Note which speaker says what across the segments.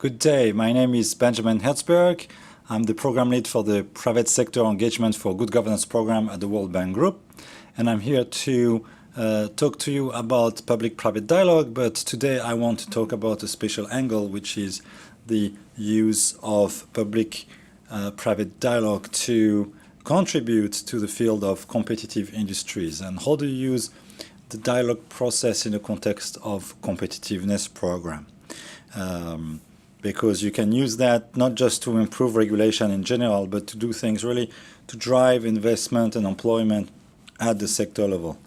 Speaker 1: Good day. My name is Benjamin Herzberg. I'm the program lead for the Private Sector Engagement for Good Governance program at the World Bank Group. And I'm here to talk to you about public-private dialogue, but today I want to talk about a special angle, which is the use of public-private dialogue to contribute to the field of competitive industries. And how do you use the dialogue process in the context of competitiveness program? Because you can use that not just to improve regulation in general, but to do things really to drive investment and employment at the sector level.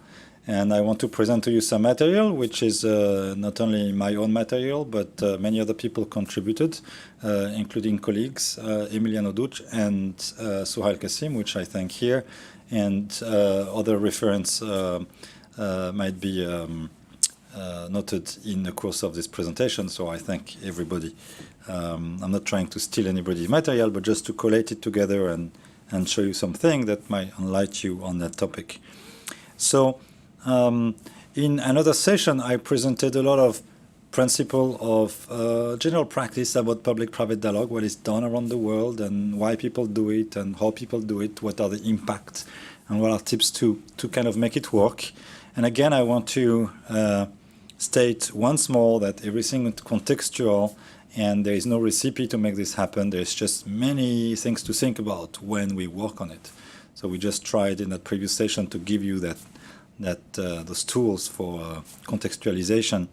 Speaker 1: And I want to present to you some material, which is not only my own material, but many other people contributed, including colleagues, Emiliano Duc and Suhail Kasim, which I thank here, and other reference might be noted in the course of this presentation, so I thank everybody. I'm not trying to steal anybody's material, but just to collate it together and show you something that might enlighten you on that topic. So in another session, I presented a lot of principle of general practice about public-private dialogue, what is done around the world and why people do it and how people do it, what are the impacts and what are tips to kind of make it work. And again, I want to state once more that everything is contextual and there is no recipe to make this happen. There's just many things to think about when we work on it. So we just tried in that previous session to give you those tools for contextualization.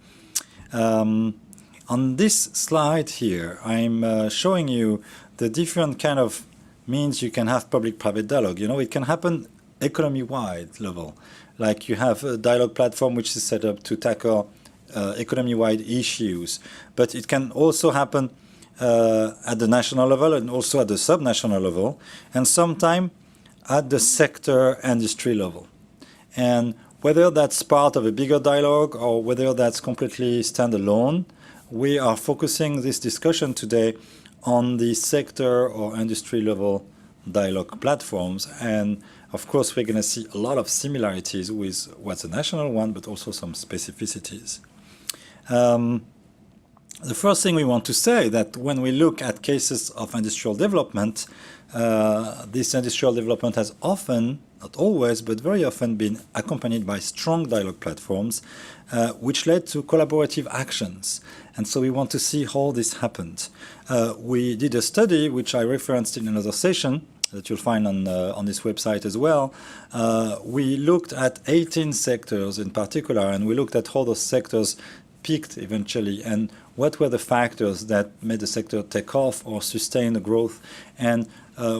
Speaker 1: On this slide here, I'm showing you the different kind of means you can have public-private dialogue. You know, it can happen economy-wide level. Like you have a dialogue platform which is set up to tackle economy-wide issues, but it can also happen at the national level and also at the subnational level, and sometimes at the sector industry level. And whether that's part of a bigger dialogue or whether that's completely standalone, we are focusing this discussion today on the sector or industry level dialogue platforms. And of course, we're going to see a lot of similarities with what's a national one, but also some specificities. The first thing we want to say that when we look at cases of industrial development, this industrial development has often, not always, but very often been accompanied by strong dialogue platforms, which led to collaborative actions. And so we want to see how this happened. We did a study, which I referenced in another session, that you'll find on this website as well. We looked at 18 sectors in particular, and we looked at how those sectors peaked eventually, and what were the factors that made the sector take off or sustain the growth, and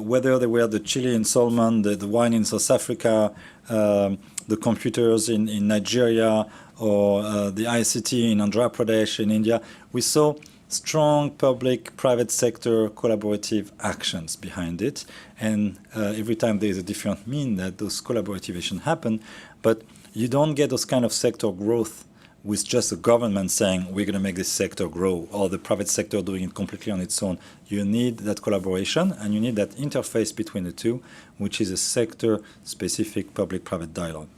Speaker 1: whether they were the chili in salmon, the wine in South Africa, the computers in Nigeria, or the ICT in Andhra Pradesh in India. We saw strong public-private sector collaborative actions behind it, and every time there is a different mean that those collaborative actions happen, but you don't get those kind of sector growth with just the government saying we're going to make this sector grow, or the private sector doing it completely on its own. You need that collaboration, and you need that interface between the two, which is a sector-specific public-private dialogue.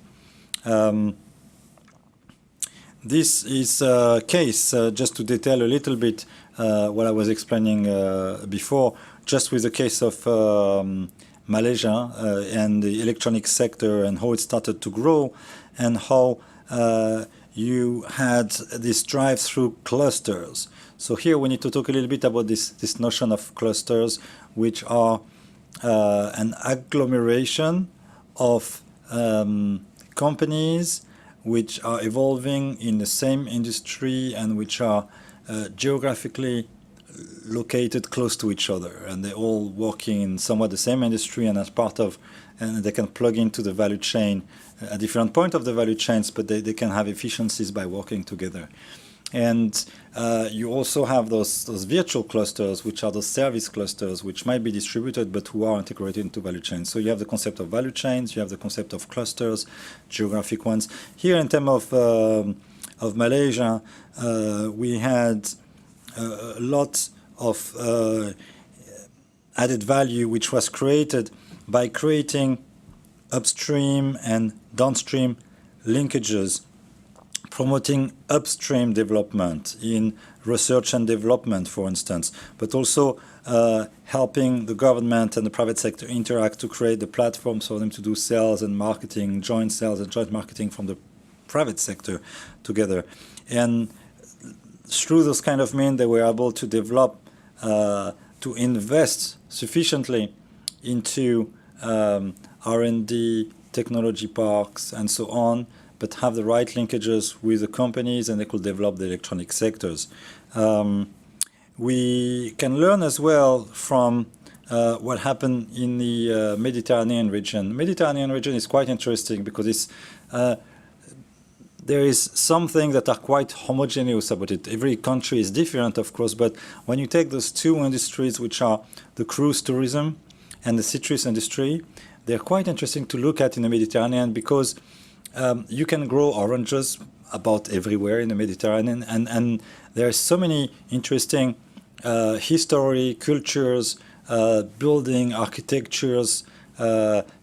Speaker 1: This is a case, just to detail a little bit what I was explaining before, just with the case of Malaysia and the electronic sector and how it started to grow, and how you had this drive through clusters. So here we need to talk a little bit about this notion of clusters, which are an agglomeration of companies which are evolving in the same industry and which are geographically located close to each other, and they're all working in somewhat the same industry, and as part of, and they can plug into the value chain at different point of the value chains, but they can have efficiencies by working together. And you also have those virtual clusters, which are the service clusters, which might be distributed, but who are integrated into value chains. So you have the concept of value chains, you have the concept of clusters, geographic ones. Here in terms of Malaysia, we had a lot of added value which was created by creating upstream and downstream linkages promoting upstream development in research and development, for instance, but also helping the government and the private sector interact to create the platforms for them to do sales and marketing, joint sales and joint marketing from the private sector together. And through those kind of means, they were able to develop, to invest sufficiently into R&D, technology parks, and so on, but have the right linkages with the companies, and they could develop the electronic sectors. We can learn as well from what happened in the Mediterranean region. The Mediterranean region is quite interesting because it's there is some things that are quite homogeneous about it. Every country is different, of course, but when you take those two industries, which are the cruise tourism and the citrus industry, they're quite interesting to look at in the Mediterranean because you can grow oranges about everywhere in the Mediterranean, and there are so many interesting history, cultures, building, architectures,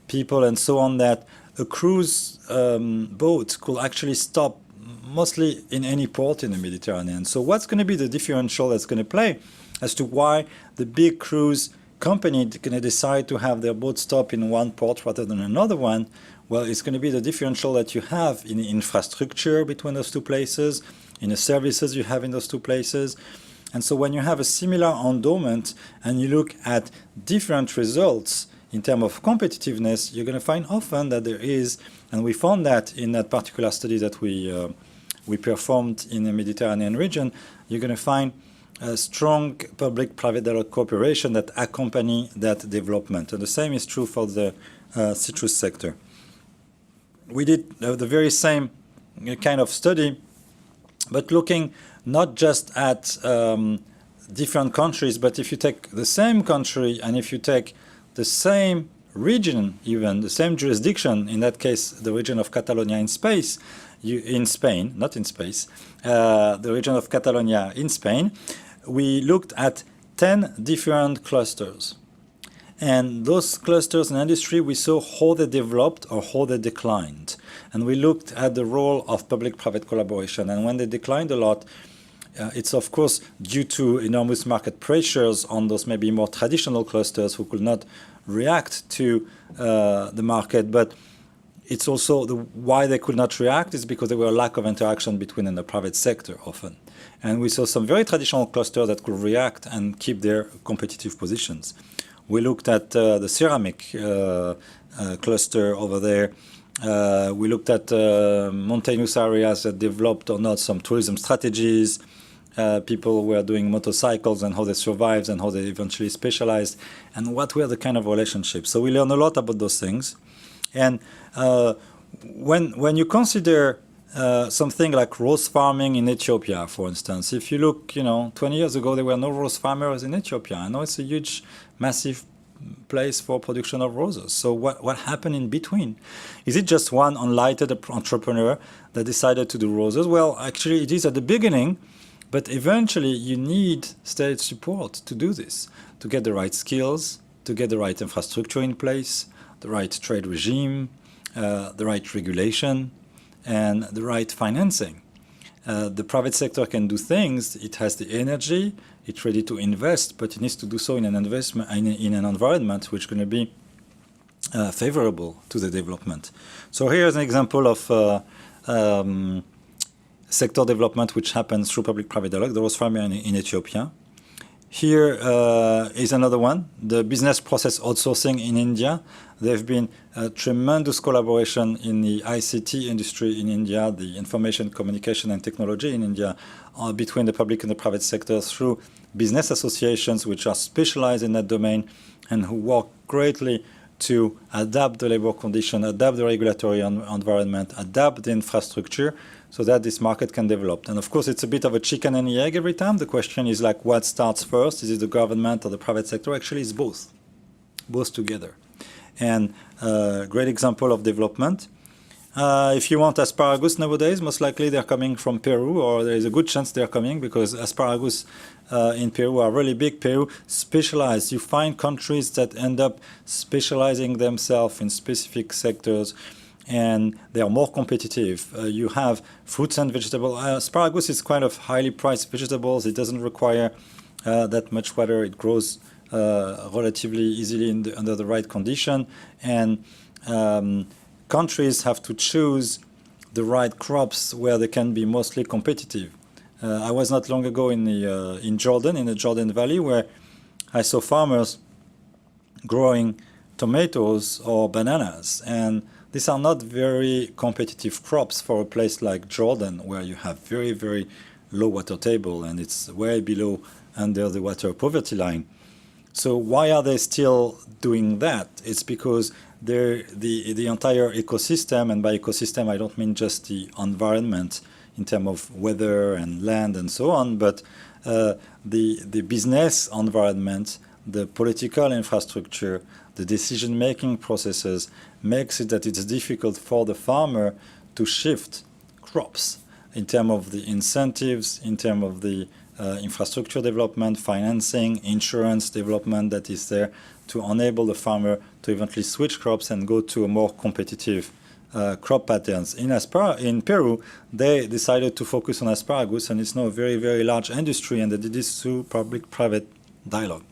Speaker 1: people, and so on, that a cruise boat could actually stop mostly in any port in the Mediterranean. So what's going to be the differential that's going to play as to why the big cruise company is going to decide to have their boat stop in one port rather than another one? Well, it's going to be the differential that you have in the infrastructure between those two places, in the services you have in those two places. And so when you have a similar endowment and you look at different results in terms of competitiveness, you're going to find often that there is, and we found that in that particular study that we performed in the Mediterranean region, you're going to find a strong public-private dialogue cooperation that accompany that development. And the same is true for the citrus sector. We did the very same kind of study, but looking not just at different countries, but if you take the same country and if you take the same region, even the same jurisdiction, in that case the region of Catalonia in Spain, not in space, the region of Catalonia in Spain, we looked at 10 different clusters. And those clusters in industry, we saw how they developed or how they declined. And we looked at the role of public-private collaboration. And when they declined a lot, it's of course due to enormous market pressures on those maybe more traditional clusters who could not react to the market. But it's also why they could not react is because there were a lack of interaction between the private sector often. And we saw some very traditional clusters that could react and keep their competitive positions. We looked at the ceramic cluster over there. We looked at mountainous areas that developed or not some tourism strategies. People were doing motorcycles and how they survived and how they eventually specialized, and what were the kind of relationships. So we learned a lot about those things. And when you consider something like rose farming in Ethiopia, for instance, if you look, 20 years ago, there were no rose farmers in Ethiopia. I know it's a huge, massive place for production of roses. So what happened in between? Is it just one unlighted entrepreneur that decided to do roses? Well, actually, it is at the beginning, but eventually you need state support to do this, to get the right skills, to get the right infrastructure in place, the right trade regime, the right regulation, and the right financing. The private sector can do things. It has the energy. It's ready to invest, but it needs to do so in an environment which is going to be favorable to the development. So here's an example of sector development which happens through public-private dialogue, the rose farming in Ethiopia. Here is another one, the business process outsourcing in India. There have been a tremendous collaboration in the ICT industry in India, the information, communication, and technology in India, between the public and the private sector through business associations which are specialized in that domain and who work greatly to adapt the labor condition, adapt the regulatory environment, adapt the infrastructure so that this market can develop. And of course, it's a bit of a chicken and egg every time. The question is like, what starts first? Is it the government or the private sector? Actually, it's both together. And great example of development. If you want asparagus nowadays, most likely they're coming from Peru, or there is a good chance they're coming because asparagus in Peru are really big. Peru specialized. You find countries that end up specializing themselves in specific sectors. and they are more competitive. You have fruits and vegetables. Asparagus is quite of highly priced vegetables. It doesn't require that much water. It grows relatively easily under the right condition, and countries have to choose the right crops where they can be mostly competitive. I was not long ago in Jordan, in the Jordan Valley, where I saw farmers growing tomatoes or bananas, and these are not very competitive crops for a place like Jordan, where you have very, very low water table, and it's way below under the water poverty line. So why are they still doing that? It's because the entire ecosystem, and by ecosystem I don't mean just the environment in terms of weather and land and so on, but the business environment, the political infrastructure, the decision-making processes makes it that it's difficult for the farmer to shift crops in terms of the incentives, in terms of the infrastructure development, financing, insurance development that is there to enable the farmer to eventually switch crops and go to a more competitive crop patterns. In Peru, they decided to focus on asparagus, and it's now a very, very large industry, and they did this through public-private dialogue.